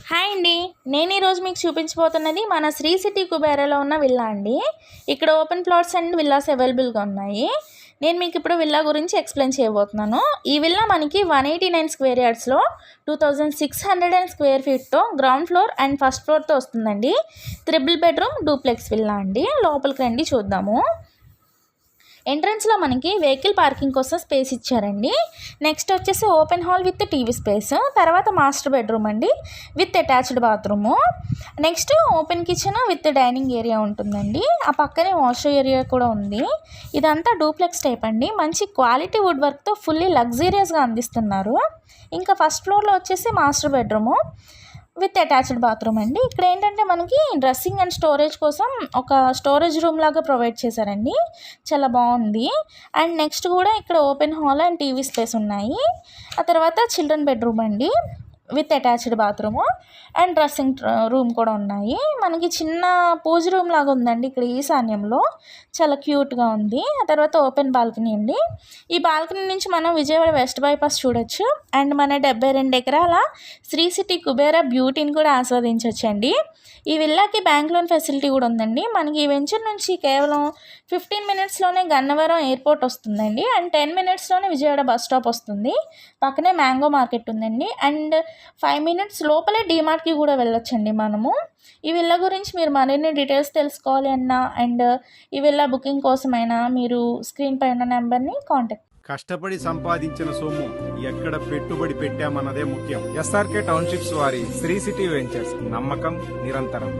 Hi అండి. నేను ఈరోజు మీకు చూపించబోతున్నది మన శ్రీ సిటీ కుబేరాలో ఉన్న విల్లా అండి. ఇక్కడ ఓపెన్ ప్లాట్స్ అండ్ విల్లాస్ అవైలబుల్గా ఉన్నాయి. నేను మీకు ఇప్పుడు విల్లా గురించి ఎక్స్ప్లెయిన్ చేయబోతున్నాను. ఈ విల్లా మనకి 189 స్క్వేర్ యార్డ్స్లో 2600 స్క్వేర్ ఫీట్తో గ్రౌండ్ ఫ్లోర్ అండ్ ఫస్ట్ ఫ్లోర్తో వస్తుందండి. 3 బెడ్రూమ్ డూప్లెక్స్ విల్లా అండి. లోపలికి రండి చూద్దాము. ఎంట్రన్స్లో మనకి వెహికల్ పార్కింగ్ కోసం స్పేస్ ఇచ్చారండి. నెక్స్ట్ వచ్చేసి open hall with TV space, తర్వాత మాస్టర్ బెడ్రూమ్ అండి with attached bathroom. Next open kitchen with dining area ఉంటుందండి. ఆ పక్కనే వాష్ ఏరియా కూడా ఉంది. ఇదంతా డూప్లెక్స్ టైప్ అండి. మంచి క్వాలిటీ వుడ్ వర్క్తో ఫుల్లీ లగ్జీరియస్గా అందిస్తున్నారు. ఇంకా ఫస్ట్ ఫ్లోర్లో వచ్చేసి master bedroom with attached bathroom అండి. ఇక్కడ ఏంటంటే మనకి డ్రెస్సింగ్ అండ్ స్టోరేజ్ కోసం ఒక స్టోరేజ్ రూమ్ లాగా ప్రొవైడ్ చేశారండి. చాలా బాగుంది. అండ్ నెక్స్ట్ కూడా ఇక్కడ open hall and TV space ఉన్నాయి. ఆ తర్వాత చిల్డ్రన్ బెడ్రూమ్ అండి with attached bathroom and dressing room కూడా ఉన్నాయి. మనకి చిన్న పూజ రూమ్ లాగా ఉందండి ఇక్కడ ఈశాన్యంలో. చాలా క్యూట్గా ఉంది. ఆ తర్వాత ఓపెన్ బాల్కనీ అండి. ఈ బాల్కనీ నుంచి మనం విజయవాడ వెస్ట్ బైపాస్ చూడొచ్చు. అండ్ మన 72 ఎకరాల శ్రీ సిటీ కుబేరా బ్యూటీని కూడా ఆస్వాదించవచ్చండి. ఈ విల్లాకి బ్యాంక్ లోన్ ఫెసిలిటీ కూడా ఉందండి. మనకి ఈ వెంచర్ నుంచి కేవలం 15 మినిట్స్లోనే గన్నవరం ఎయిర్పోర్ట్ వస్తుందండి. అండ్ 10 మినిట్స్లోనే విజయవాడ బస్ స్టాప్ వస్తుంది. పక్కనే మ్యాంగో మార్కెట్ ఉందండి. అండ్ 5 మినిట్స్ లోపలే డీమార్ట్కి కూడా వెళ్ళొచ్చండి మనము. ఈ విల్లా గురించి మీరు మరిన్ని డీటెయిల్స్ తెలుసుకోవాలి అన్నా అండ్ ఈ విల్లా బుకింగ్ కోసమైనా మీరు స్క్రీన్ పై ఉన్న నెంబర్ని కాంటాక్ట్. కష్టపడి సంపాదించిన సొమ్ము ఎక్కడ పెట్టుబడి పెట్టామన్నదే ముఖ్యం. ఎస్ఆర్కే టౌన్షిప్స్ వారి శ్రీ సిటీ వెంచర్స్, నమ్మకం నిరంతరం.